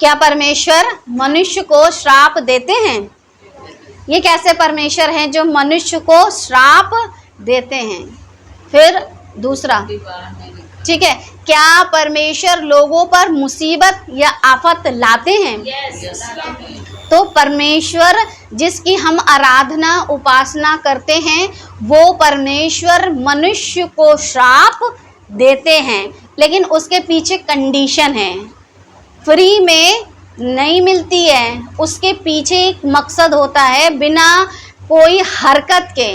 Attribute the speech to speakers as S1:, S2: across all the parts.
S1: क्या परमेश्वर मनुष्य को श्राप देते हैं? ये कैसे परमेश्वर हैं जो मनुष्य को श्राप देते हैं? फिर दूसरा, ठीक है, क्या परमेश्वर लोगों पर मुसीबत या आफत लाते हैं? तो परमेश्वर जिसकी हम आराधना उपासना करते हैं वो परमेश्वर मनुष्य को श्राप देते हैं, लेकिन उसके पीछे कंडीशन है, फ्री में नहीं मिलती है, उसके पीछे एक मकसद होता है, बिना कोई हरकत के।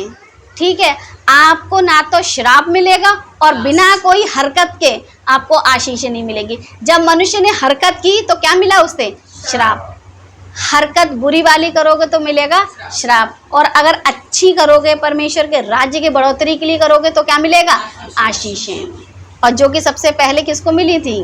S1: ठीक है, आपको ना तो श्राप मिलेगा और बिना कोई हरकत के आपको आशीष नहीं मिलेगी। जब मनुष्य ने हरकत की तो क्या मिला उसे? श्राप। हरकत बुरी वाली करोगे तो मिलेगा श्राप, और अगर अच्छी करोगे, परमेश्वर के राज्य की बढ़ोतरी के लिए करोगे तो क्या मिलेगा? आशीषें। और जो कि सबसे पहले किसको मिली थी?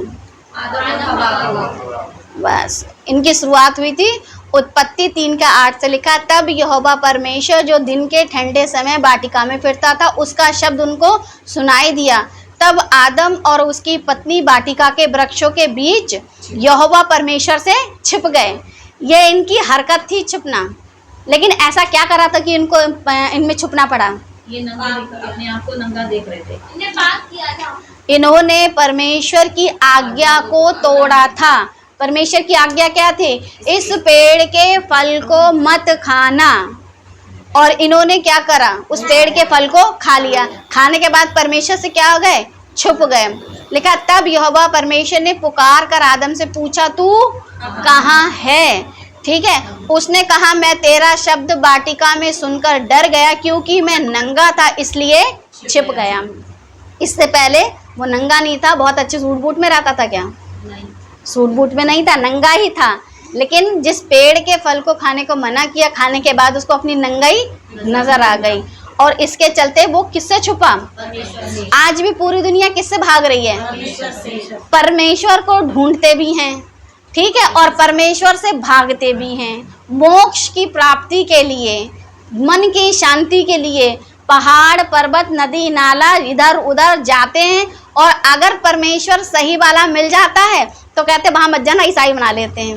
S1: बस इनकी शुरुआत हुई थी उत्पत्ति 3:8 से लिखा, तब यहोवा परमेश्वर जो दिन के ठंडे समय वाटिका में फिरता था उसका शब्द उनको सुनाई दिया। तब आदम और उसकी पत्नी वाटिका के वृक्षों के बीच यहोवा परमेश्वर से छिप गए। ये इनकी हरकत थी छिपना, लेकिन ऐसा क्या करा था कि इनको इनमें छुपना पड़ा?
S2: ये अपने आप को नंगा देख रहे थे।
S3: इन्हें पाप किया था।
S1: इन्होंने परमेश्वर की आज्ञा को तोड़ा था। परमेश्वर की आज्ञा क्या थी? इस पेड़ के फल को मत खाना, और इन्होंने क्या करा? उस पेड़ के फल को खा लिया। खाने के बाद परमेश्वर से क्या हो गए? छुप गए। लिखा, तब यहोवा परमेश्वर ने पुकार कर आदम से पूछा, तू कहाँ है? ठीक है, उसने कहा, मैं तेरा शब्द वाटिका में सुनकर डर गया, क्योंकि मैं नंगा था इसलिए छिप गया। इससे पहले वो नंगा नहीं था, बहुत अच्छे सूट बूट में रहता था। क्या?
S2: नहीं,
S1: सूट बूट में नहीं था, नंगा ही था। लेकिन जिस पेड़ के फल को खाने को मना किया, खाने के बाद उसको अपनी नंगाई नजर आ गई, और इसके चलते वो किससे छुपा? आज भी पूरी दुनिया किससे भाग रही है? परमेश्वर को ढूंढते भी हैं, ठीक है, और परमेश्वर से भागते भी हैं। मोक्ष की प्राप्ति के लिए, मन की शांति के लिए पहाड़ पर्वत नदी नाला इधर उधर जाते हैं, और अगर परमेश्वर सही वाला मिल जाता है तो कहते वहाँ मत जाना, ईसाई बना लेते हैं।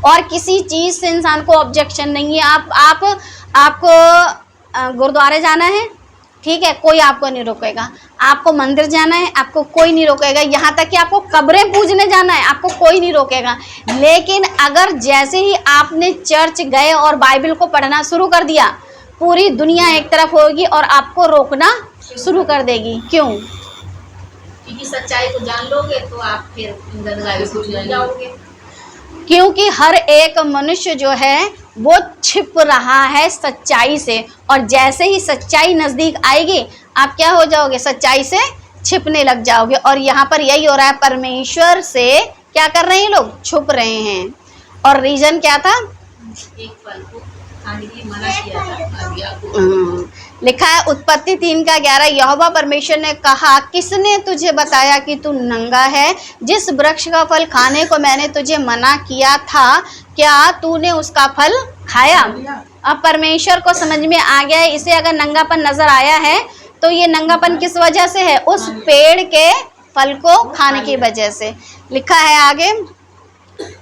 S1: और किसी चीज़ से इंसान को ऑब्जेक्शन नहीं है। आपको गुरुद्वारे जाना है, ठीक है, कोई आपको नहीं रोकेगा। आपको मंदिर जाना है, आपको कोई नहीं रोकेगा। यहाँ तक कि आपको कब्रें पूजने जाना है, आपको कोई नहीं रोकेगा। लेकिन अगर जैसे ही आपने चर्च गए और बाइबल को पढ़ना शुरू कर दिया, पूरी दुनिया एक तरफ होगी और आपको रोकना शुरू कर देगी। क्यों?
S2: क्योंकि सच्चाई को जान लोगे तो आप फिर गंदगी जाओगे।
S1: क्योंकि हर एक मनुष्य जो है वो छिप रहा है सच्चाई से, और जैसे ही सच्चाई नज़दीक आएगी आप क्या हो जाओगे? सच्चाई से छिपने लग जाओगे। और यहाँ पर यही हो रहा है, परमेश्वर से क्या कर रहे हैं लोग? छुप रहे हैं। और रीज़न क्या था?
S2: एक फल को खाने के लिए मना किया था, आज्ञा को।
S1: लिखा है उत्पत्ति 3:11, यहोवा परमेश्वर ने कहा, किसने तुझे बताया कि तू नंगा है? जिस वृक्ष का फल खाने को मैंने तुझे मना किया था, क्या तूने उसका फल खाया? अब परमेश्वर को समझ में आ गया है, इसे अगर नंगापन नजर आया है तो ये नंगापन किस वजह से है? उस पेड़ के फल को खाने की वजह से। लिखा है आगे,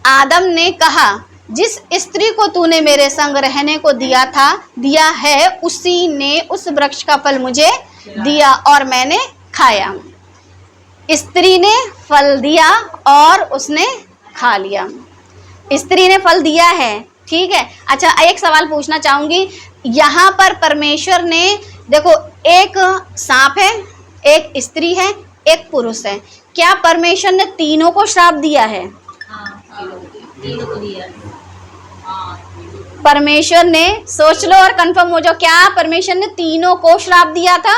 S1: आदम ने कहा, जिस स्त्री को तूने मेरे संग रहने को दिया है उसी ने उस वृक्ष का फल मुझे दिया और मैंने खाया। स्त्री ने फल दिया और उसने खा लिया। स्त्री ने फल दिया है, ठीक है। अच्छा, एक सवाल पूछना चाहूंगी, यहाँ पर परमेश्वर ने, देखो, एक सांप है, एक स्त्री है, एक पुरुष है, क्या परमेश्वर ने तीनों को श्राप दिया है?
S2: तीनों को दिया।
S1: परमेश्वर ने, सोच लो और कंफर्म हो जाओ, क्या परमेश्वर ने तीनों को श्राप दिया था?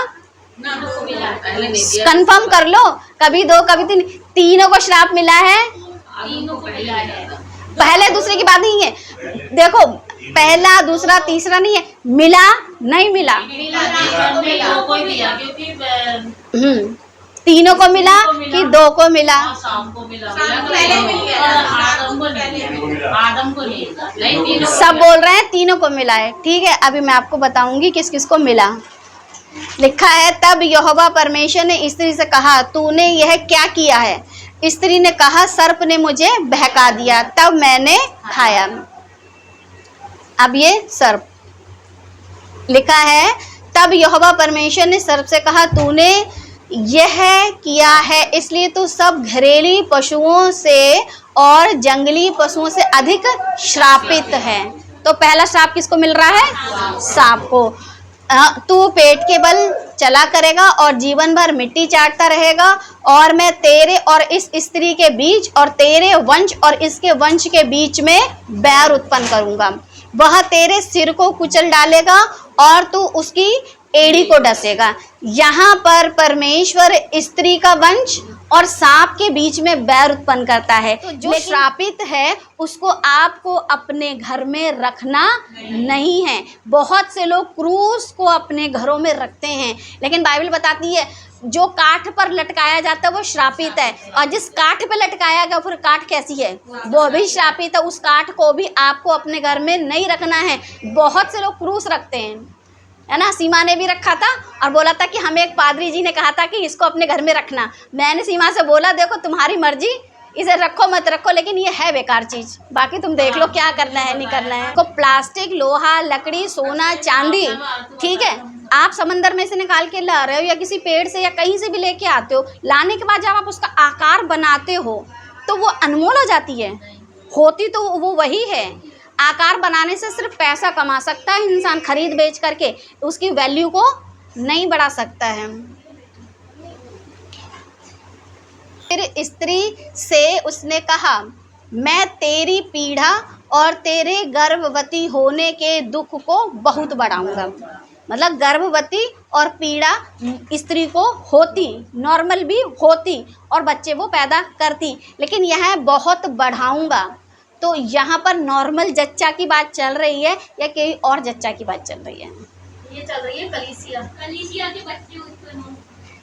S1: कंफर्म कर लो, कभी दो कभी तीन, तीनों को श्राप मिला है। पहले दूसरे की बात नहीं है, देखो, पहला दूसरा तीसरा नहीं है, मिला नहीं मिला, तीनों को मिला कि दो को मिला? सब बोल रहे हैं तीनों को मिला है, ठीक है। अभी मैं आपको बताऊंगी किस किस को मिला। लिखा है, तब यहोवा परमेश्वर ने स्त्री से कहा, तूने यह क्या किया है? स्त्री ने कहा, सर्प ने मुझे बहका दिया, तब मैंने खाया। अब ये सर्प लिखा है, तब यहोवा परमेश्वर ने सर्प से कहा, तूने यह किया है इसलिए तू सब घरेलू पशुओं से और जंगली पशुओं से अधिक श्रापित है। तो पहला श्राप किसको मिल रहा है? सांप को। तू पेट के बल चला करेगा और जीवन भर मिट्टी चाटता रहेगा, और मैं तेरे और इस स्त्री के बीच और तेरे वंश और इसके वंश के बीच में बैर उत्पन्न करूंगा। वह तेरे सिर को कुचल डालेगा और तू उसकी एड़ी को डसेगा। यहाँ पर परमेश्वर स्त्री का वंश और सांप के बीच में बैर उत्पन्न करता है। तो जो श्रापित है उसको आपको अपने घर में रखना नहीं है। बहुत से लोग क्रूस को अपने घरों में रखते हैं, लेकिन बाइबल बताती है जो काठ पर लटकाया जाता है वो श्रापित है, और जिस काठ पे लटकाया गया फिर काठ कैसी है? वो भी श्रापित है। उस काठ को भी आपको अपने घर में नहीं रखना है। बहुत से लोग क्रूस रखते हैं, है ना। सीमा ने भी रखा था और बोला था कि हमें एक पादरी जी ने कहा था कि इसको अपने घर में रखना। मैंने सीमा से बोला, देखो तुम्हारी मर्जी, इसे रखो मत रखो, लेकिन ये है बेकार चीज़, बाकी तुम देख लो क्या करना है नहीं करना है। तो प्लास्टिक, लोहा, लकड़ी, सोना, चांदी, ठीक है, आप समंदर में से निकाल के ला रहे हो या किसी पेड़ से या कहीं से भी लेके आते हो, लाने के बाद जब आप उसका आकार बनाते हो तो वो अनमोल हो जाती है। होती तो वो वही है। आकार बनाने से सिर्फ पैसा कमा सकता है इंसान, खरीद बेच करके उसकी वैल्यू को नहीं बढ़ा सकता है। फिर स्त्री से उसने कहा, मैं तेरी पीड़ा और तेरे गर्भवती होने के दुख को बहुत बढ़ाऊंगा। मतलब गर्भवती और पीड़ा स्त्री को होती, नॉर्मल भी होती और बच्चे वो पैदा करती, लेकिन यह बहुत बढ़ाऊंगा। तो यहाँ पर नॉर्मल जच्चा की बात चल रही है या कोई और जच्चा की बात चल रही है?
S2: ये चल रही है कलीसिया के बच्चे उत्पन्न हों।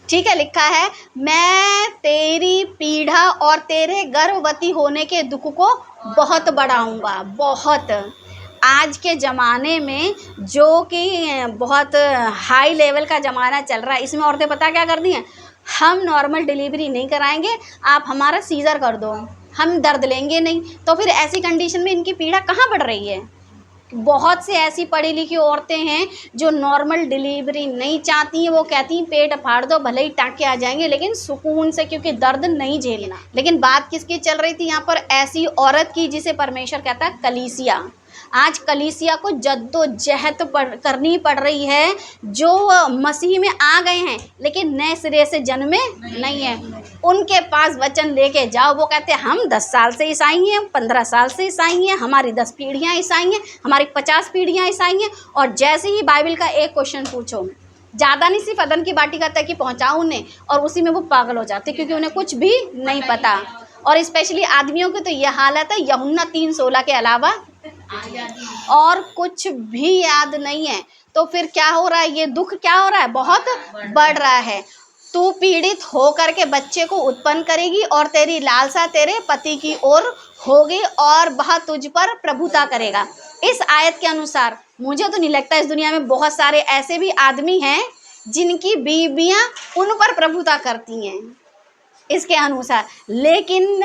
S1: ठीक है, लिखा है, मैं तेरी पीड़ा और तेरे गर्भवती होने के दुख को बहुत बढ़ाऊंगा। बहुत आज के ज़माने में जो कि बहुत हाई लेवल का ज़माना चल रहा है, इसमें औरतें पता क्या कर दी हैं, हम नॉर्मल डिलीवरी नहीं कराएंगे, आप हमारा सीज़र कर दो, हम दर्द लेंगे नहीं। तो फिर ऐसी कंडीशन में इनकी पीड़ा कहाँ बढ़ रही है? बहुत से ऐसी पढ़ी लिखी औरतें हैं जो नॉर्मल डिलीवरी नहीं चाहती हैं। वो कहती हैं पेट फाड़ दो, भले ही टाँके आ जाएंगे, लेकिन सुकून से, क्योंकि दर्द नहीं झेलना। लेकिन बात किसकी चल रही थी यहाँ पर? ऐसी औरत की जिसे परमेश्वर कहता है कलीसिया। आज कलीसिया को जद्दोजहद करनी पड़ रही है, जो मसीह में आ गए हैं लेकिन नए सिरे से जन्मे नहीं है। उनके पास वचन लेके जाओ, वो कहते हैं हम 10 साल से ईसाई हैं, 15 साल से ईसाई हैं, हमारी 10 पीढ़ियाँ ईसाई हैं, हमारी 50 पीढ़ियाँ ईसाई हैं। और जैसे ही बाइबल का एक क्वेश्चन पूछो, ज़्यादा नहीं, सिर्फ अदन की बाटी का तक कि पहुँचाओ उन्हें, और उसी में वो पागल हो जाते, क्योंकि उन्हें कुछ भी नहीं पता। और स्पेशली आदमियों की तो यह हालत है, यूहन्ना 3:16 के अलावा और कुछ भी याद नहीं है। तो फिर क्या हो रहा है? ये दुख क्या हो रहा है? बहुत बढ़ रहा है। तू पीड़ित हो करके बच्चे को उत्पन्न करेगी और तेरी लालसा तेरे पति की ओर होगी और वह तुझ पर प्रभुता करेगा। इस आयत के अनुसार मुझे तो नहीं लगता इस दुनिया में बहुत सारे ऐसे भी आदमी हैं जिनकी बीवियां उन पर प्रभुता करती हैं इसके अनुसार। लेकिन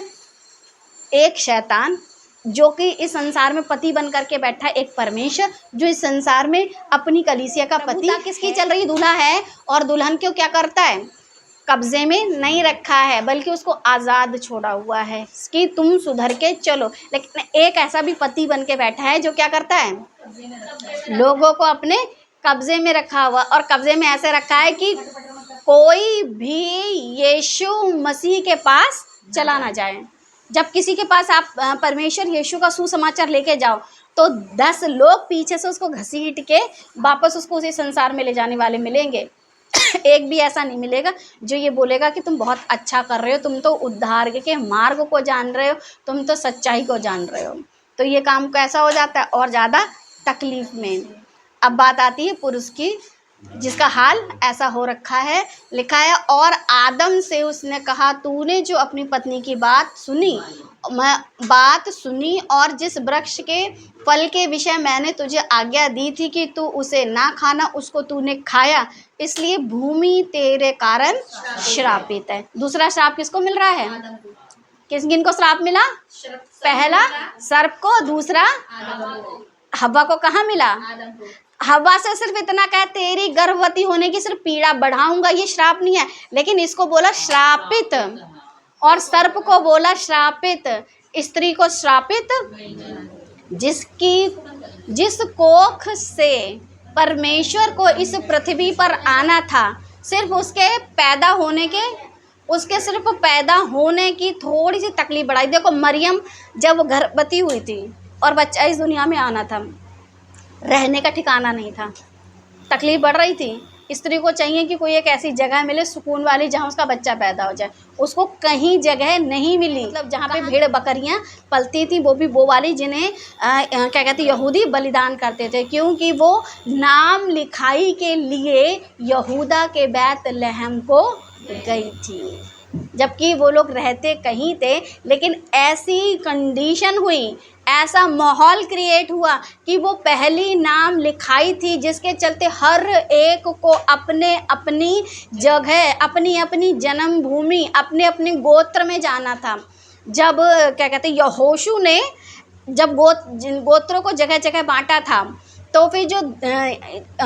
S1: एक शैतान जो कि इस संसार में पति बन करके बैठा है, एक परमेश्वर जो इस संसार में अपनी कलीसिया का पति किसकी चल रही दूल्हा है, और दुल्हन को क्या करता है? कब्जे में नहीं रखा है, बल्कि उसको आज़ाद छोड़ा हुआ है कि तुम सुधर के चलो। लेकिन एक ऐसा भी पति बन के बैठा है जो क्या करता है? लोगों को अपने कब्जे में रखा हुआ, और कब्जे में ऐसे रखा है कि कोई भी यीशु मसीह के पास चला ना जाए। जब किसी के पास आप परमेश्वर यीशु का सुसमाचार लेके जाओ तो 10 लोग पीछे से उसको घसीट के वापस उसको उसी संसार में ले जाने वाले मिलेंगे। एक भी ऐसा नहीं मिलेगा जो ये बोलेगा कि तुम बहुत अच्छा कर रहे हो, तुम तो उद्धार के मार्ग को जान रहे हो, तुम तो सच्चाई को जान रहे हो। तो ये काम कैसा हो जाता है? और ज़्यादा तकलीफ में। अब बात आती है पुरुष की, जिसका हाल ऐसा हो रखा है। लिखा है और आदम से उसने कहा तूने जो अपनी पत्नी की बात सुनी और जिस वृक्ष के फल के विषय मैंने तुझे आज्ञा दी थी कि तू उसे ना खाना, उसको तूने खाया, इसलिए भूमि तेरे कारण श्रापित है। दूसरा श्राप किसको मिल रहा है? किनको श्राप मिला? पहला सर्प को, दूसरा हव्वा को। कहाँ मिला? हव्वा से सिर्फ इतना कहे तेरी गर्भवती होने की सिर्फ पीड़ा बढ़ाऊंगा, ये श्राप नहीं है, लेकिन इसको बोला श्रापित, और सर्प को बोला श्रापित, स्त्री को श्रापित। जिस कोख से परमेश्वर को इस पृथ्वी पर आना था, सिर्फ उसके सिर्फ पैदा होने की थोड़ी सी तकलीफ बढ़ाई। देखो मरियम जब गर्भवती हुई थी और बच्चा इस दुनिया में आना था, रहने का ठिकाना नहीं था, तकलीफ बढ़ रही थी। स्त्री को चाहिए कि कोई एक ऐसी जगह मिले सुकून वाली जहाँ उसका बच्चा पैदा हो जाए, उसको कहीं जगह नहीं मिली। मतलब जहाँ पे भेड़ बकरियाँ पलती थी वो भी वो वाली जिन्हें क्या कहते यहूदी बलिदान करते थे, क्योंकि वो नाम लिखाई के लिए यहूदा के बैतलहम को गई थी, जबकि वो लोग रहते कहीं थे। लेकिन ऐसी कंडीशन हुई, ऐसा माहौल क्रिएट हुआ कि वो पहली नाम लिखाई थी, जिसके चलते हर एक को अपने अपनी जगह, अपनी अपनी जन्मभूमि, अपने अपने गोत्र में जाना था। जब क्या कहते यहोशू ने जब गोत्रों को जगह जगह बांटा था, तो फिर जो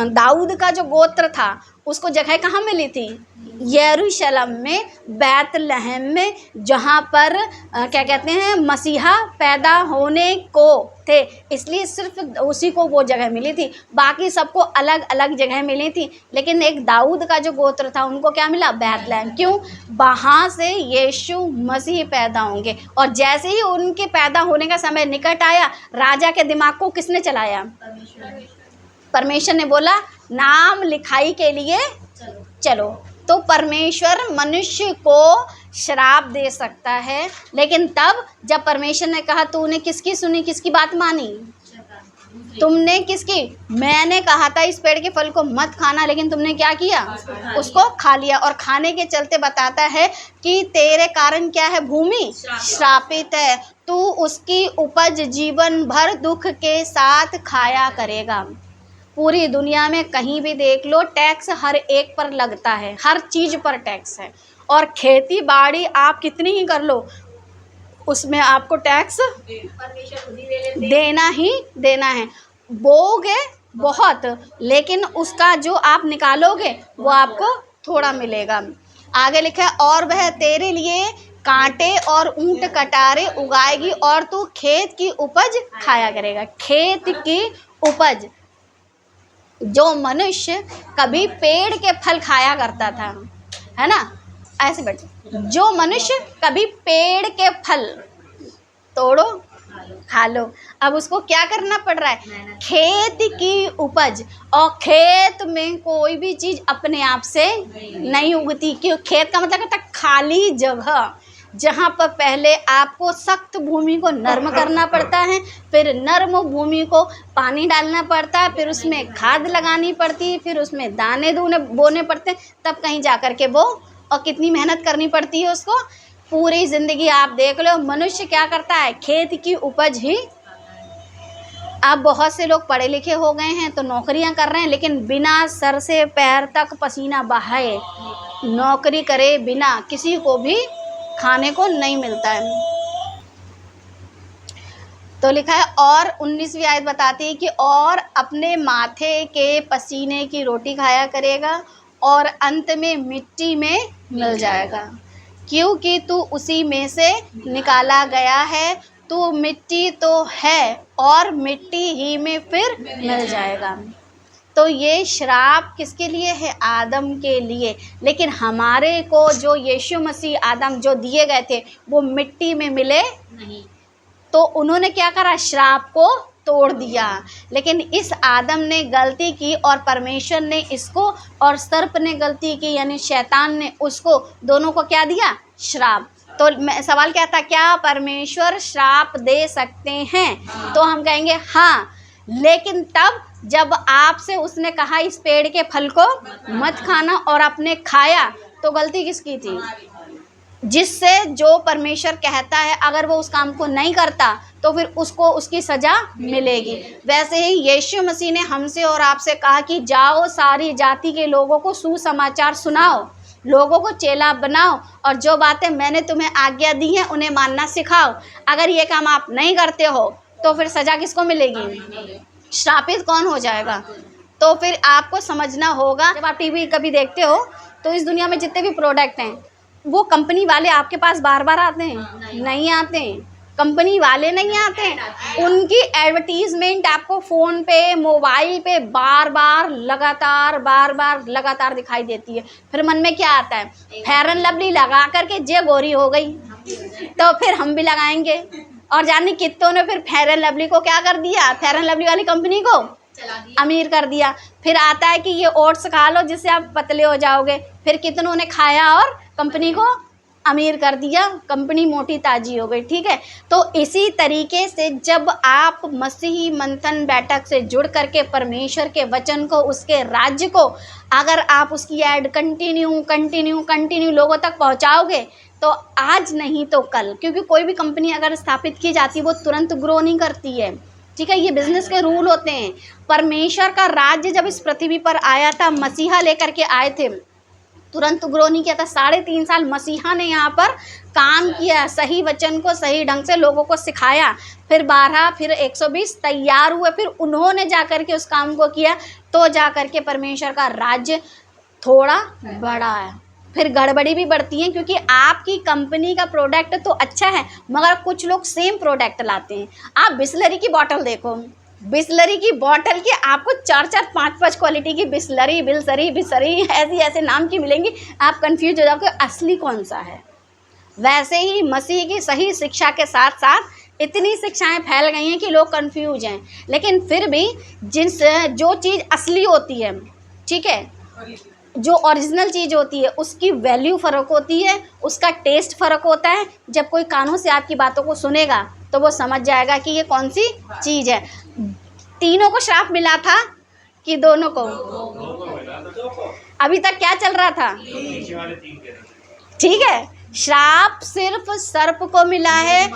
S1: दाऊद का जो गोत्र था उसको जगह कहाँ मिली थी? यरूशलेम में, बैतलहम में, जहाँ पर क्या कहते हैं मसीहा पैदा होने को थे, इसलिए सिर्फ उसी को वो जगह मिली थी। बाकी सबको अलग अलग जगह मिली थी, लेकिन एक दाऊद का जो गोत्र था उनको क्या मिला? बैतलहम। क्यों? वहाँ से यीशु मसीह पैदा होंगे। और जैसे ही उनके पैदा होने का समय निकट आया, राजा के दिमाग को किसने चलाया? परमेश्वर ने बोला नाम लिखाई के लिए चलो। तो परमेश्वर मनुष्य को श्राप दे सकता है, लेकिन तब जब परमेश्वर ने कहा तूने किसकी सुनी, किसकी बात मानी? तुमने किसकी? मैंने कहा था इस पेड़ के फल को मत खाना, लेकिन तुमने क्या किया? उसको खा लिया। और खाने के चलते बताता है कि तेरे कारण क्या है? भूमि श्रापित है, तू उसकी उपज जीवन भर दुख के साथ खाया करेगा। पूरी दुनिया में कहीं भी देख लो, टैक्स हर एक पर लगता है, हर चीज़ पर टैक्स है। और खेती बाड़ी आप कितनी ही कर लो, उसमें आपको टैक्स देना ही देना है। बोओगे बहुत, लेकिन उसका जो आप निकालोगे वो आपको थोड़ा मिलेगा। आगे लिखा है और वह तेरे लिए कांटे और ऊंट कटारे उगाएगी और तू खेत की उपज खाया करेगा। खेत की उपज, जो मनुष्य कभी पेड़ के फल खाया करता था, है ना, ऐसे बैठे, जो मनुष्य कभी पेड़ के फल तोड़ो खा लो, अब उसको क्या करना पड़ रहा है? खेत की उपज। और खेत में कोई भी चीज़ अपने आप से नहीं उगती। क्यों? खेत का मतलब होता है खाली जगह, जहाँ पर पहले आपको सख्त भूमि को नर्म करना पड़ता है, फिर नर्म भूमि को पानी डालना पड़ता है, फिर उसमें खाद लगानी पड़ती है, फिर उसमें दाने बोने पड़ते हैं, तब कहीं जा कर के वो, और कितनी मेहनत करनी पड़ती है उसको। पूरी ज़िंदगी आप देख लो, मनुष्य क्या करता है? खेत की उपज ही। अब बहुत से लोग पढ़े लिखे हो गए हैं तो नौकरियां कर रहे हैं, लेकिन बिना सर से पैर तक पसीना बहाए नौकरी करे बिना किसी को भी खाने को नहीं मिलता है। तो लिखा है और 19वीं आयत बताती है कि और अपने माथे के पसीने की रोटी खाया करेगा और अंत में मिट्टी में मिल जाएगा, क्योंकि तू उसी में से निकाला गया है, तू मिट्टी तो है और मिट्टी ही में फिर मिल जाएगा। तो ये श्राप किसके लिए है? आदम के लिए। लेकिन हमारे को जो यीशु मसीह आदम जो दिए गए थे वो मिट्टी में मिले नहीं, तो उन्होंने क्या करा? श्राप को तोड़ दिया। लेकिन इस आदम ने गलती की और परमेश्वर ने इसको, और सर्प ने गलती की यानी शैतान ने उसको, दोनों को क्या दिया? श्राप। तो सवाल क्या था? क्या परमेश्वर श्राप दे सकते हैं? तो हम कहेंगे हाँ, लेकिन तब जब आपसे उसने कहा इस पेड़ के फल को मत खाना और आपने खाया, तो गलती किसकी थी? जिससे जो परमेश्वर कहता है अगर वो उस काम को नहीं करता तो फिर उसको उसकी सज़ा मिलेगी। वैसे ही यीशु मसीह ने हमसे और आपसे कहा कि जाओ सारी जाति के लोगों को सुसमाचार सुनाओ, लोगों को चेला बनाओ और जो बातें मैंने तुम्हें आज्ञा दी हैं उन्हें मानना सिखाओ। अगर ये काम आप नहीं करते हो तो फिर सज़ा किसको मिलेगी? श्रापित कौन हो जाएगा? तो फिर आपको समझना होगा, जब आप टीवी कभी देखते हो तो इस दुनिया में जितने भी प्रोडक्ट हैं वो कंपनी वाले आपके पास बार बार आते हैं? नहीं आते हैं, कंपनी वाले नहीं आते हैं। उनकी एडवर्टीजमेंट आपको फ़ोन पे, मोबाइल पे बार बार लगातार दिखाई देती है। फिर मन में क्या आता है? फेयर एंड लवली लगा करके जे गोरी हो गई तो फिर हम भी लगाएंगे। और जाने कितनों ने फिर फेयर एंड लवली को क्या कर दिया? फेयर एंड लवली वाली कंपनी को अमीर कर दिया। फिर आता है कि ये ओट्स खा लो जिससे आप पतले हो जाओगे, फिर कितनों ने खाया और कंपनी को अमीर कर दिया, कंपनी मोटी ताजी हो गई। ठीक है, तो इसी तरीके से जब आप मसीही मंथन बैठक से जुड़ करके परमेश्वर के वचन को, उसके राज्य को अगर आप उसकी ऐड कंटिन्यू लोगों तक पहुंचाओगे तो आज नहीं तो कल, क्योंकि कोई भी कंपनी अगर स्थापित की जाती है वो तुरंत ग्रो नहीं करती है। ठीक है, ये बिजनेस के रूल होते हैं। परमेश्वर का राज्य जब इस पृथ्वी पर आया था, मसीहा लेकर के आए थे, तुरंत ग्रो नहीं किया था। 3.5 साल मसीहा ने यहाँ पर काम किया, सही वचन को सही ढंग से लोगों को सिखाया। फिर 12, फिर 120 तैयार हुए, फिर उन्होंने जा कर के उस काम को किया, तो जा कर के परमेश्वर का राज्य थोड़ा बढ़ा है। फिर गड़बड़ी भी बढ़ती है, क्योंकि आपकी कंपनी का प्रोडक्ट तो अच्छा है मगर कुछ लोग सेम प्रोडक्ट लाते हैं। आप बिस्लरी की बॉटल देखो, बिस्लरी की बॉटल के आपको 4-4, 5-5 क्वालिटी की बिस्लरी ऐसे नाम की मिलेंगी, आप कंफ्यूज हो जाओगे असली कौन सा है। वैसे ही मसीह की सही शिक्षा के साथ साथ इतनी शिक्षाएं फैल गई हैं कि लोग कंफ्यूज हैं। लेकिन फिर भी जो चीज़ असली होती है, ठीक है, जो ओरिजिनल चीज़ होती है उसकी वैल्यू फ़र्क होती है, उसका टेस्ट फ़र्क होता है। जब कोई कानों से आपकी बातों को सुनेगा तो वो समझ जाएगा कि ये कौन सी चीज़ है। तीनों को श्राप मिला था कि दोनों को? अभी तक क्या चल रहा था? ठीक है, श्राप सिर्फ सर्प को मिला है,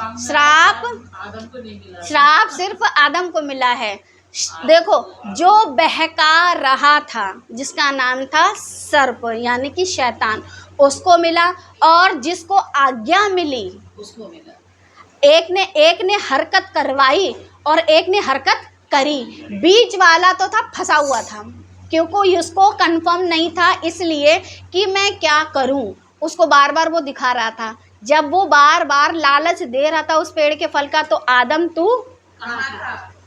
S1: श्राप सिर्फ आदम को मिला है। देखो, जो बहका रहा था जिसका नाम था सर्प यानी कि शैतान, उसको मिला, और जिसको आज्ञा मिली उसको मिला। एक ने हरकत करवाई और एक ने हरकत करी। बीच वाला तो था फंसा हुआ था, क्योंकि उसको कंफर्म नहीं था, इसलिए कि मैं क्या करूं। उसको बार बार वो दिखा रहा था। जब वो बार बार लालच दे रहा था उस पेड़ के फल का, तो आदम तू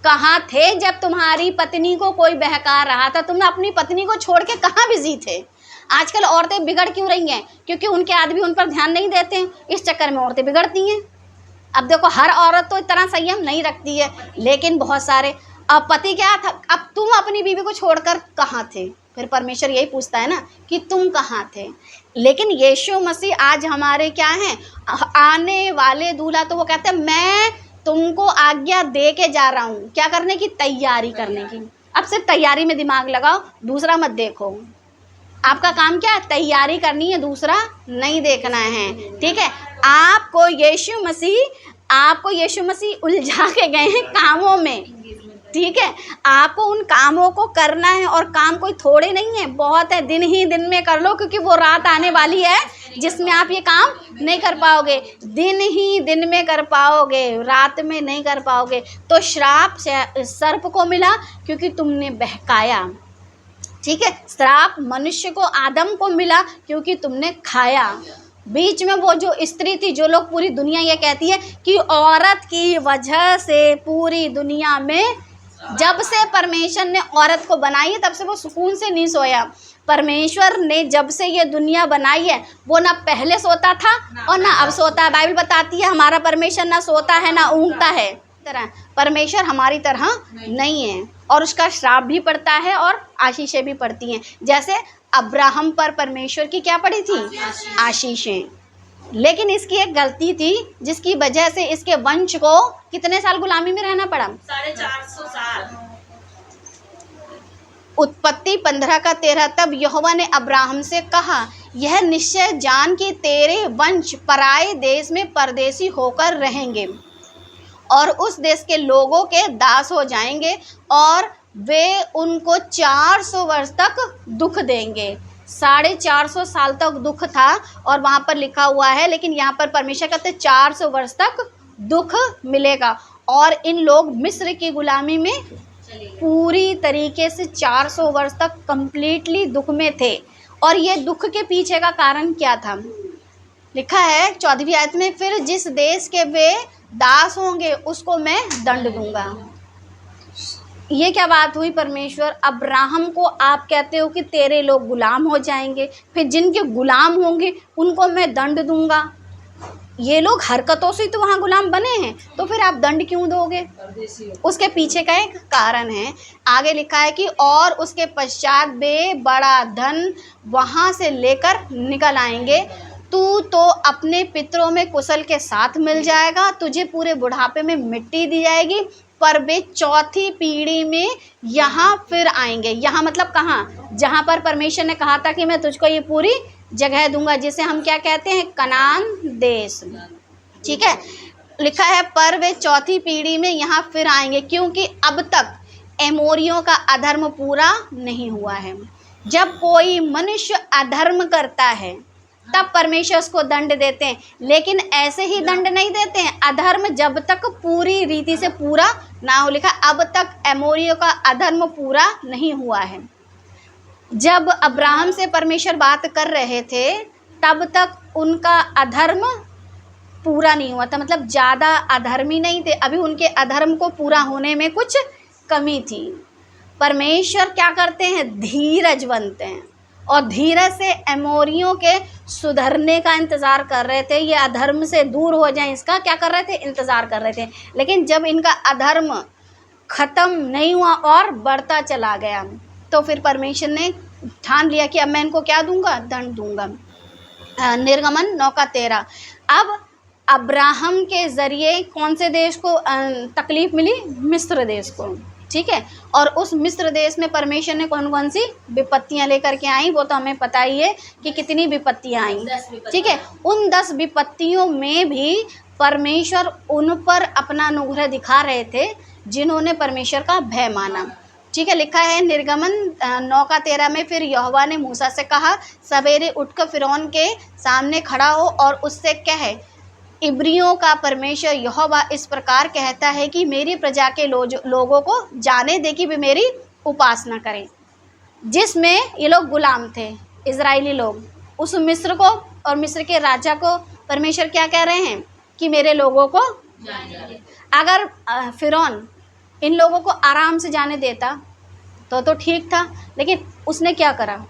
S1: कहाँ थे जब तुम्हारी पत्नी को कोई बहका रहा था? तुम अपनी पत्नी को छोड़ के कहाँ बिजी थे? आजकल औरतें बिगड़ क्यों रही हैं? क्योंकि उनके आदमी उन पर ध्यान नहीं देते हैं, इस चक्कर में औरतें बिगड़ती हैं। अब देखो, हर औरत तो इतना संयम नहीं रखती है, लेकिन बहुत सारे। अब पति क्या था? अब तुम अपनी बीवी को छोड़कर कहाँ थे? फिर परमेश्वर यही पूछता है ना कि तुम कहाँ थे। लेकिन यीशु मसीह आज हमारे क्या हैं? आने वाले दूल्हा। तो वो कहते हैं मैं तुमको आज्ञा दे के जा रहा हूँ। क्या करने की? तैयारी करने की। अब सिर्फ तैयारी में दिमाग लगाओ, दूसरा मत देखो। आपका काम क्या है? तैयारी करनी है, दूसरा नहीं देखना है। ठीक है, आपको यीशु मसीह उलझा के गए हैं कामों में। ठीक है, आपको उन कामों को करना है, और काम कोई थोड़े नहीं है, बहुत है। दिन ही दिन में कर लो, क्योंकि वो रात आने वाली है जिसमें आप ये काम नहीं कर पाओगे। दिन ही दिन में कर पाओगे, रात में नहीं कर पाओगे। तो श्राप सर्प को मिला क्योंकि तुमने बहकाया। ठीक है, श्राप मनुष्य को, आदम को मिला क्योंकि तुमने खाया। बीच में वो जो स्त्री थी, जो लोग, पूरी दुनिया ये कहती है कि औरत की वजह से पूरी दुनिया में, जब से परमेश्वर ने औरत को बनाई है तब से वो सुकून से नहीं सोया। परमेश्वर ने जब से ये दुनिया बनाई है वो ना पहले सोता था और ना अब सोता है। बाइबल बताती है हमारा परमेश्वर ना सोता है ना ऊँगता है। परमेश्वर हमारी तरह नहीं है, और उसका श्राप भी पड़ता है और आशीषें भी पड़ती हैं। जैसे अब्राहम पर परमेश्वर की क्या पड़ी थी? आशीषें। लेकिन इसकी एक गलती थी जिसकी वजह से इसके वंश को कितने साल गुलामी में रहना पड़ा?
S2: 450 साल।
S1: उत्पत्ति 15:13। तब यहोवा ने अब्राहम से कहा, यह निश्चय जान कि तेरे वंश पराए देश में परदेशी होकर रहेंगे और उस देश के लोगों के दास हो जाएंगे और वे उनको 400 वर्ष तक दुख देंगे। 450 साल तक दुख था और वहाँ पर लिखा हुआ है, लेकिन यहाँ पर परमेश्वर कहते 400 वर्ष तक दुख मिलेगा और इन लोग मिस्र की गुलामी में पूरी तरीके से 400 वर्ष तक कंप्लीटली दुख में थे। और ये दुख के पीछे का कारण क्या था? लिखा है 14वीं आयत में, फिर जिस देश के वे दास होंगे उसको मैं दंड दूंगा। ये क्या बात हुई? परमेश्वर अब्राहम को आप कहते हो कि तेरे लोग गुलाम हो जाएंगे, फिर जिनके गुलाम होंगे उनको मैं दंड दूंगा। ये लोग हरकतों से तो वहाँ गुलाम बने हैं, तो फिर आप दंड क्यों दोगे? उसके पीछे का एक कारण है। आगे लिखा है कि और उसके पश्चात वे बड़ा धन वहाँ से लेकर निकल आएंगे। तू तो अपने पितरों में कुशल के साथ मिल जाएगा, तुझे पूरे बुढ़ापे में मिट्टी दी जाएगी, पर वे चौथी पीढ़ी में यहाँ फिर आएंगे। यहाँ मतलब कहाँ? जहाँ पर परमेश्वर ने कहा था कि मैं तुझको ये पूरी जगह दूंगा, जिसे हम क्या कहते हैं? कनान देश। ठीक है, लिखा है पर वे चौथी पीढ़ी में यहाँ फिर आएंगे, क्योंकि अब तक एमोरियों का अधर्म पूरा नहीं हुआ है। जब कोई मनुष्य अधर्म करता है तब परमेश्वर उसको दंड देते हैं, लेकिन ऐसे ही दंड नहीं देते हैं। अधर्म जब तक पूरी रीति से पूरा ना हो, लिखा अब तक एमोरियों का अधर्म पूरा नहीं हुआ है। जब अब्राहम से परमेश्वर बात कर रहे थे तब तक उनका अधर्म पूरा नहीं हुआ था, मतलब ज़्यादा अधर्मी नहीं थे, अभी उनके अधर्म को पूरा होने में कुछ कमी थी। परमेश्वर क्या करते हैं? धीरजवंत हैं और धीरज से एमोरियों के सुधरने का इंतज़ार कर रहे थे। ये अधर्म से दूर हो जाएं, इसका क्या कर रहे थे? इंतज़ार कर रहे थे। लेकिन जब इनका अधर्म ख़त्म नहीं हुआ और बढ़ता चला गया, तो फिर परमेश्वर ने ठान लिया कि अब मैं इनको क्या दूंगा? दंड दूंगा। निर्गमन 9:13। अब अब्राहम के ज़रिए कौन से देश को तकलीफ़ मिली? मिस्र देश को। ठीक है, और उस मिस्र देश में परमेश्वर ने कौन कौन सी विपत्तियां लेकर के आई, वो तो हमें पता ही है कि कितनी विपत्तियां आई। ठीक है, उन 10 विपत्तियों में भी परमेश्वर उन पर अपना अनुग्रह दिखा रहे थे जिन्होंने परमेश्वर का भय माना। ठीक है, लिखा है निर्गमन 9:13 में, फिर यहोवा ने मूसा से कहा, सवेरे उठकर फिरौन के सामने खड़ा हो और उससे कहे, इब्रियों का परमेश्वर यहोवा इस प्रकार कहता है कि मेरी प्रजा के लोगों को जाने दे कि वे मेरी उपासना करें। जिसमें ये लोग गुलाम थे, इजराइली लोग, उस मिस्र को और मिस्र के राजा को परमेश्वर क्या कह रहे हैं? कि मेरे लोगों को अगर फिरौन इन लोगों को आराम से जाने देता तो ठीक था, लेकिन उसने क्या करा?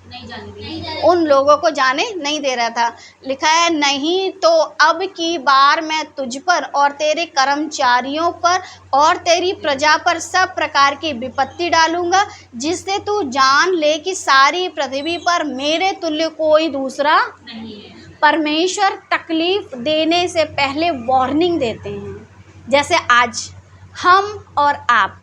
S2: नहीं जाने
S1: उन लोगों को जाने नहीं दे रहा था। लिखा है, नहीं तो अब की बार मैं तुझ पर और तेरे कर्मचारियों पर और तेरी प्रजा पर सब प्रकार की विपत्ति डालूंगा, जिससे तू जान ले कि सारी पृथ्वी पर मेरे तुल्य कोई दूसरा
S2: नहीं है।
S1: परमेश्वर तकलीफ देने से पहले वार्निंग देते हैं। जैसे आज हम और आप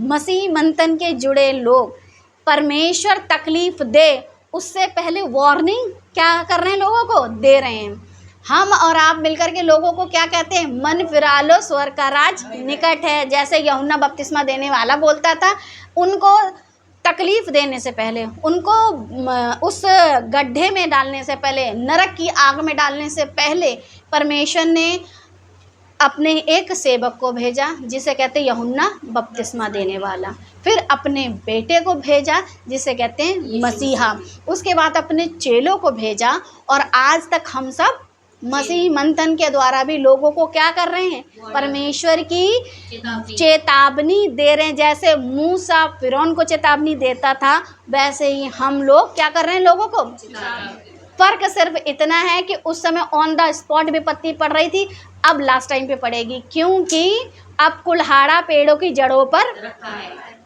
S1: मसीह मंथन के जुड़े लोग, परमेश्वर तकलीफ़ दे उससे पहले वार्निंग क्या कर रहे हैं? लोगों को दे रहे हैं। हम और आप मिलकर के लोगों को क्या कहते हैं? मन फिरा लो, स्वर्ग का राज निकट है। जैसे यूहन्ना बपतिस्मा देने वाला बोलता था, उनको तकलीफ़ देने से पहले, उनको उस गड्ढे में डालने से पहले, नरक की आग में डालने से पहले परमेश्वर ने अपने एक सेवक को भेजा जिसे कहते हैं यूहन्ना बपतिस्मा देने वाला, फिर अपने बेटे को भेजा जिसे कहते हैं मसीहा, उसके बाद अपने चेलों को भेजा, और आज तक हम सब मसीह मंथन के द्वारा भी लोगों को क्या कर रहे हैं? परमेश्वर की चेतावनी दे रहे हैं। जैसे मूसा फिरौन को चेतावनी देता था, वैसे ही हम लोग क्या कर रहे हैं? लोगों को। फ़र्क सिर्फ इतना है कि उस समय ऑन द स्पॉट विपत्ति पड़ रही थी, अब लास्ट टाइम पे पड़ेगी, क्योंकि अब कुल्हाड़ा पेड़ों की जड़ों पर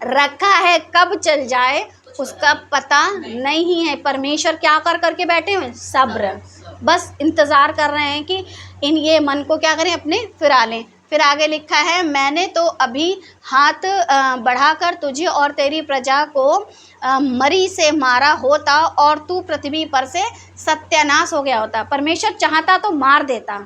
S1: रखा है, कब चल जाए उसका पता नहीं है। परमेश्वर क्या कर करके बैठे हुए? सब्र, बस इंतज़ार कर रहे हैं कि ये मन को क्या करें? अपने फिरा लें। फिर आगे लिखा है, मैंने तो अभी हाथ बढ़ाकर तुझे और तेरी प्रजा को मरी से मारा होता और तू पृथ्वी पर से सत्यानाश हो गया होता। परमेश्वर चाहता तो मार देता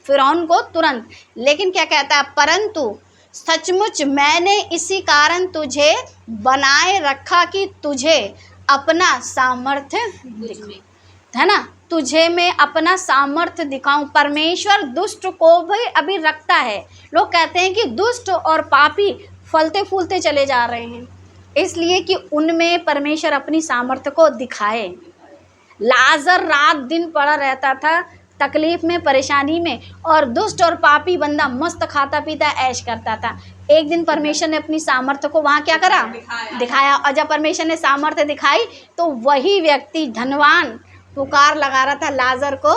S1: फिरौन को तुरंत, लेकिन क्या कहता है, परंतु सचमुच मैंने इसी कारण तुझे बनाए रखा कि तुझे अपना सामर्थ्य है ना, तुझे मैं अपना सामर्थ्य दिखाऊं। परमेश्वर दुष्ट को भी अभी रखता है। लोग कहते हैं कि दुष्ट और पापी फलते फूलते चले जा रहे हैं, इसलिए कि उनमें परमेश्वर अपनी सामर्थ्य को दिखाए। लाजर रात दिन पड़ा रहता था तकलीफ में, परेशानी में, और दुष्ट और पापी बंदा मस्त खाता पीता ऐश करता था। एक दिन परमेश्वर ने अपनी सामर्थ्य को वहाँ क्या करा, दिखाया। और जब परमेश्वर ने सामर्थ्य दिखाई तो वही व्यक्ति धनवान पुकार लगा रहा था लाजर को,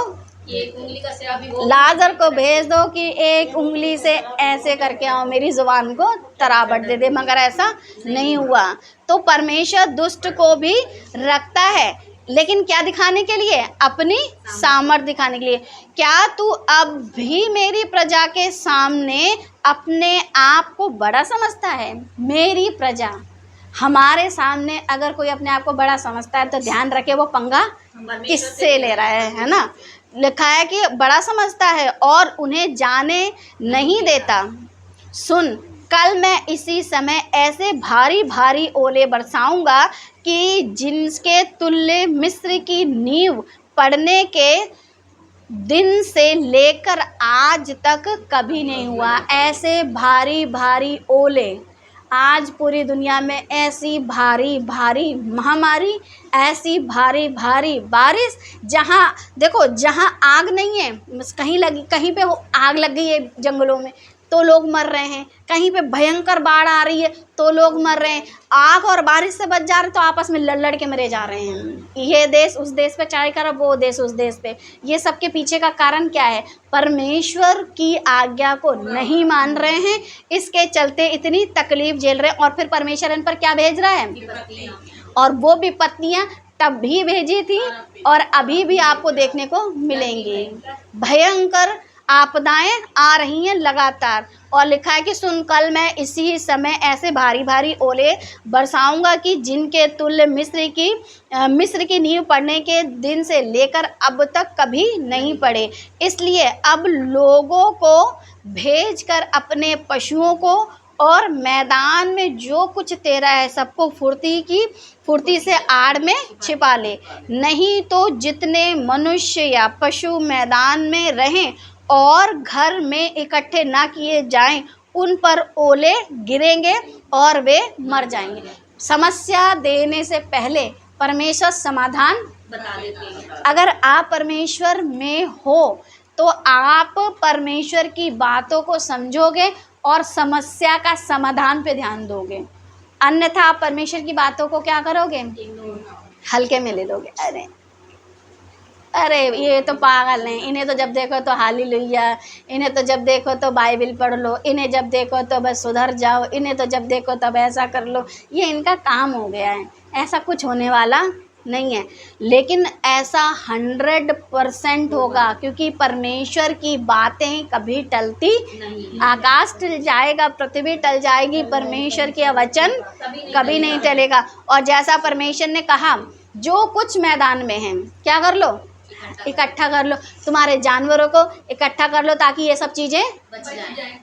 S2: एक उंगली का सेवा भी वो
S1: लाजर को भेज दो कि एक उंगली से ऐसे करके आओ, मेरी जुबान को तरावट दे दे, मगर ऐसा नहीं हुआ। तो परमेश्वर दुष्ट को भी रखता है, लेकिन क्या दिखाने के लिए, अपनी सामर्थ्य दिखाने के लिए। क्या तू अब भी मेरी प्रजा के सामने अपने आप को बड़ा समझता है? मेरी प्रजा, हमारे सामने अगर कोई अपने आप को बड़ा समझता है तो ध्यान रखे वो पंगा किससे ले रहा है ना। लिखा है कि बड़ा समझता है और उन्हें जाने नहीं देता। सुन, कल मैं इसी समय ऐसे भारी भारी ओले बरसाऊंगा कि जिनके तुल्य मिस्र की नींव पड़ने के दिन से लेकर आज तक कभी नहीं हुआ। ऐसे भारी भारी ओले, आज पूरी दुनिया में ऐसी भारी भारी महामारी, ऐसी भारी भारी बारिश, जहाँ देखो जहाँ आग नहीं है, कहीं पे आग लग गई है जंगलों में तो लोग मर रहे हैं, कहीं पे भयंकर बाढ़ आ रही है तो लोग मर रहे हैं। आग और बारिश से बच जा रहे तो आपस में लड़ के मरे जा रहे हैं। ये देश उस देश पे चढ़ाई कर, वो देश उस देश पे। ये सब के पीछे का कारण क्या है? परमेश्वर की आज्ञा को नहीं मान रहे हैं, इसके चलते इतनी तकलीफ झेल रहे हैं। और फिर परमेश्वर इन पर क्या भेज रहा है? और वो विपत्तियाँ तब भी भेजी थी और अभी भी आपको देखने को मिलेंगी। भयंकर आपदाएं आ रही हैं लगातार। और लिखा है कि सुन, कल मैं इसी समय ऐसे भारी भारी ओले बरसाऊंगा कि जिनके तुल्य मिस्र की नींव पड़ने के दिन से लेकर अब तक कभी नहीं पड़े। इसलिए अब लोगों को भेजकर अपने पशुओं को और मैदान में जो कुछ तेरा है सबको फुर्ती से आड़ में छिपा ले, नहीं तो जितने मनुष्य या पशु मैदान में रहें और घर में इकट्ठे ना किए जाएं, उन पर ओले गिरेंगे और वे मर जाएंगे। समस्या देने से पहले परमेश्वर समाधान
S2: बता देते हैं।
S1: अगर आप परमेश्वर में हो तो आप परमेश्वर की बातों को समझोगे और समस्या का समाधान पे ध्यान दोगे। अन्यथा आप परमेश्वर की बातों को क्या करोगे? हल्के में ले लोगे। अरे ये तो पागल हैं, इन्हें तो जब देखो तो हालेलुया, इन्हें तो जब देखो तो बाइबल पढ़ लो, इन्हें जब देखो तो बस सुधर जाओ, इन्हें तो जब देखो तब ऐसा कर लो, ये इनका काम हो गया है। ऐसा कुछ होने वाला नहीं है, लेकिन ऐसा 100% होगा, क्योंकि परमेश्वर की बातें कभी टलती नहीं। आकाश टल जाएगा, पृथ्वी टल जाएगी, परमेश्वर के वचन कभी नहीं टलेगा। और जैसा परमेश्वर ने कहा, जो कुछ मैदान में है क्या कर लो? इकट्ठा कर लो, तुम्हारे जानवरों को इकट्ठा कर लो ताकि ये सब चीज़ें
S2: बच जाए।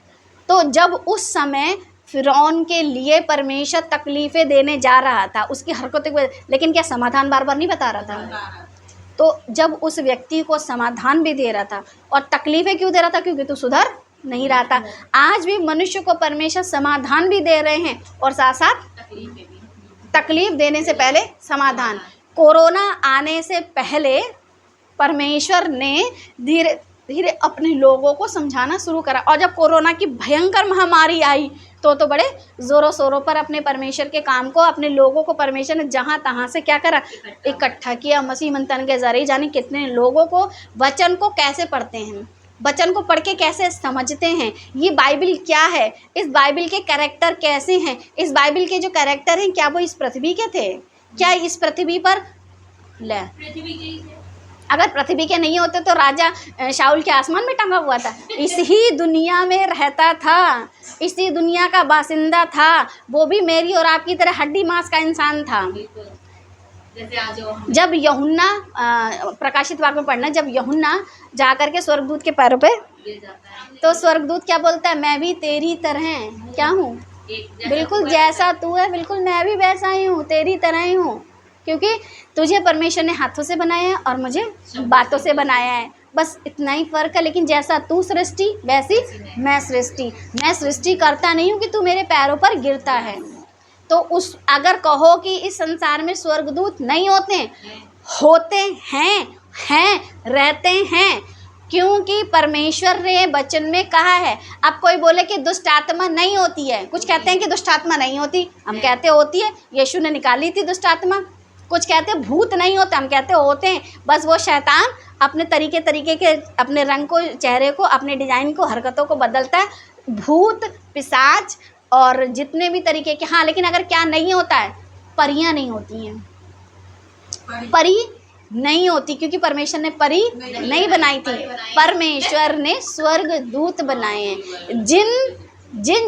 S1: तो जब उस समय फिरौन के लिए परमेश्वर तकलीफ़ें देने जा रहा था उसकी हरकतों की, लेकिन क्या समाधान बार बार नहीं बता रहा था? तो जब उस व्यक्ति को समाधान भी दे रहा था और तकलीफ़ें क्यों दे रहा था? क्योंकि तू सुधर नहीं रहा था। आज भी मनुष्य को परमेश्वर समाधान भी दे रहे हैं और साथ साथ तकलीफ देने से पहले समाधान। कोरोना आने से पहले परमेश्वर ने धीरे धीरे अपने लोगों को समझाना शुरू करा, और जब कोरोना की भयंकर महामारी आई तो बड़े ज़ोरों शोरों पर अपने परमेश्वर के काम को, अपने लोगों को परमेश्वर ने जहाँ तहाँ से क्या करा? इकट्ठा किया। मसीह मंथन के जरिए जाने कितने लोगों को वचन को कैसे पढ़ते हैं, वचन को पढ़ के कैसे समझते हैं, ये बाइबल क्या है, इस बाइबल के कैरेक्टर कैसे हैं, इस बाइबल के जो कैरेक्टर हैं क्या वो इस पृथ्वी के थे? क्या इस पृथ्वी पर अगर पृथ्वी के नहीं होते तो राजा शाऊल के आसमान में टंगा हुआ था। इसी दुनिया में रहता था, इसी दुनिया का बासिंदा था, वो भी मेरी और आपकी तरह हड्डी मांस का इंसान था।
S2: जैसे आज
S1: जब यूहन्ना प्रकाशित वाक्य में पढ़ना, जब यूहन्ना जा करके स्वर्गदूत के पैरों पे
S2: गिर जाता है
S1: तो स्वर्गदूत क्या बोलता है, मैं भी तेरी तरह क्या हूँ, बिल्कुल जैसा तू है बिल्कुल मैं भी वैसा ही हूँ, तेरी तरह ही हूँ, क्योंकि तुझे परमेश्वर ने हाथों से बनाया है और मुझे बातों से बनाया है, बस इतना ही फ़र्क है। लेकिन जैसा तू सृष्टि वैसी मैं सृष्टि। मैं सृष्टि करता नहीं हूँ कि तू मेरे पैरों पर गिरता है। तो उस अगर कहो कि इस संसार में स्वर्गदूत नहीं होते, होते हैं रहते हैं, क्योंकि परमेश्वर ने वचन में कहा है। अब कोई बोले कि दुष्ट आत्मा नहीं होती है, कुछ कहते हैं कि दुष्ट आत्मा नहीं होती, हम कहते होती है, यीशु ने निकाली थी दुष्ट आत्मा। कुछ कहते हैं भूत नहीं होते, हम कहते होते हैं, बस वो शैतान अपने तरीके के अपने रंग को, चेहरे को, अपने डिजाइन को, हरकतों को बदलता है। भूत, पिशाच और जितने भी तरीके के, हाँ लेकिन अगर क्या नहीं होता है, परियां नहीं होती हैं, परी नहीं होती, क्योंकि परमेश्वर ने परी नहीं बनाई थी, परमेश्वर ने स्वर्गदूत बनाए हैं। जिन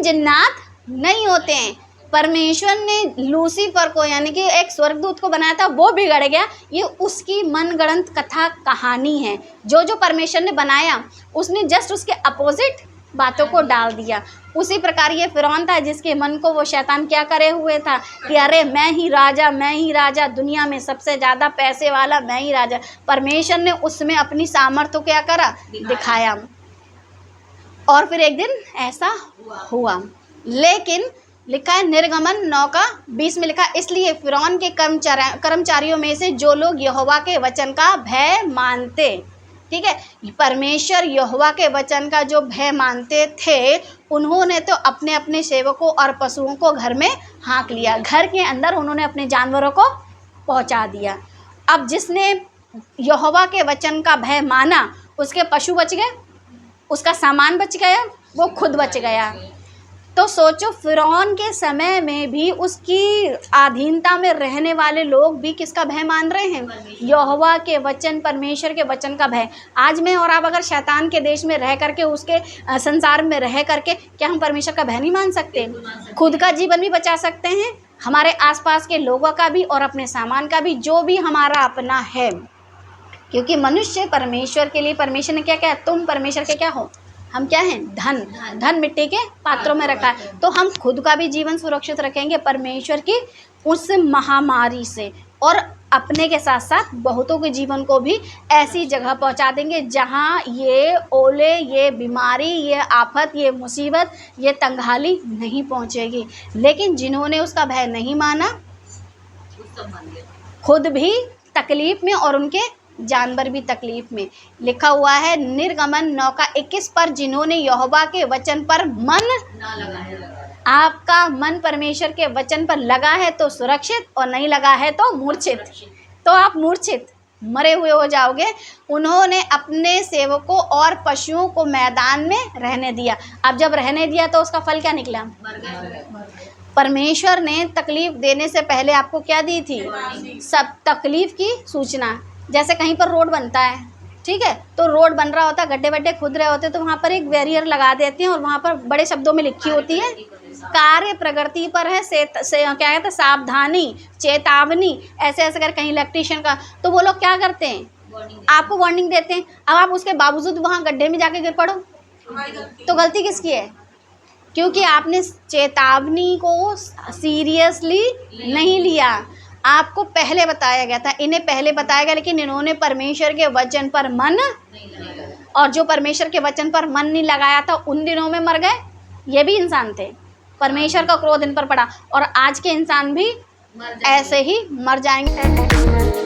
S1: जिन्नात नहीं होते हैं। परमेश्वर ने लूसीफर को यानी कि एक स्वर्गदूत को बनाया था, वो बिगड़ गया, ये उसकी मनगढ़ंत कथा कहानी है। जो परमेश्वर ने बनाया उसने जस्ट उसके अपोजिट बातों को डाल दिया। उसी प्रकार ये फिरौन था जिसके मन को वो शैतान क्या करे हुए था कि अरे मैं ही राजा, दुनिया में सबसे ज़्यादा पैसे वाला मैं ही राजा। परमेश्वर ने उसमें अपनी सामर्थ्य क्या करा, दिखाया। और फिर एक दिन ऐसा हुआ। लेकिन लिखा है निर्गमन 9:20 में लिखा, इसलिए फिरौन के कर्मचारियों में से जो लोग यहोवा के वचन का भय मानते, ठीक है, परमेश्वर यहोवा के वचन का जो भय मानते थे, उन्होंने तो अपने अपने सेवकों और पशुओं को घर में हाँक लिया, घर के अंदर उन्होंने अपने जानवरों को पहुंचा दिया। अब जिसने यहोवा के वचन का भय माना, उसके पशु बच गए, उसका सामान बच गया, वो खुद बच गया। तो सोचो फिरौन के समय में भी उसकी अधीनता में रहने वाले लोग भी किसका भय मान रहे हैं, यहोवा के वचन, परमेश्वर के वचन का भय। आज मैं और आप अगर शैतान के देश में रह करके, उसके संसार में रह करके, क्या हम परमेश्वर का भय नहीं मान सकते? खुद का जीवन भी बचा सकते हैं, हमारे आसपास के लोगों का भी और अपने सामान का भी, जो भी हमारा अपना है। क्योंकि मनुष्य परमेश्वर के लिए, परमेश्वर ने क्या कहा, तुम परमेश्वर के क्या हो, हम क्या हैं, धन मिट्टी के पात्रों में रखा है। तो हम खुद का भी जीवन सुरक्षित रखेंगे परमेश्वर की उस महामारी से, और अपने के साथ साथ बहुतों के जीवन को भी ऐसी जगह पहुंचा देंगे जहां ये ओले, ये बीमारी, ये आफत, ये मुसीबत, ये तंगहाली नहीं पहुंचेगी। लेकिन जिन्होंने उसका भय नहीं माना, खुद भी तकलीफ में और उनके जानवर भी तकलीफ में। लिखा हुआ है निर्गमन 9:21 पर, जिन्होंने यहोवा के वचन पर मन ना लगाया। आपका मन परमेश्वर के वचन पर लगा है तो सुरक्षित, और नहीं लगा है तो मूर्छित। तो आप मूर्छित, मरे हुए हो जाओगे। उन्होंने अपने सेवकों और पशुओं को मैदान में रहने दिया। अब जब रहने दिया तो उसका फल क्या निकला, परमेश्वर ने तकलीफ देने से पहले आपको क्या दी थी, सब तकलीफ की सूचना। जैसे कहीं पर रोड बनता है, ठीक है, तो रोड बन रहा होता है, गड्ढे वड्ढे खुद रहे होते हैं, तो वहाँ पर एक बैरियर लगा देते हैं और वहाँ पर बड़े शब्दों में लिखी होती है, कार्य प्रगति पर है क्या कहते हैं, सावधानी, चेतावनी, ऐसे ऐसे कर कहीं इलेक्ट्रीशियन का। तो वो लोग क्या करते हैं, आपको वार्निंग देते हैं। अब आप उसके बावजूद वहाँ गड्ढे में जाके गिर पड़ो तो गलती किसकी है? क्योंकि आपने चेतावनी को सीरियसली नहीं लिया। आपको पहले बताया गया था, इन्हें पहले बताया गया, लेकिन इन्होंने परमेश्वर के वचन पर मन नहीं लगाया। और जो परमेश्वर के वचन पर मन नहीं लगाया था, उन दिनों में मर गए। ये भी इंसान थे, परमेश्वर का क्रोध इन पर पड़ा, और आज के इंसान भी ऐसे ही मर जाएंगे।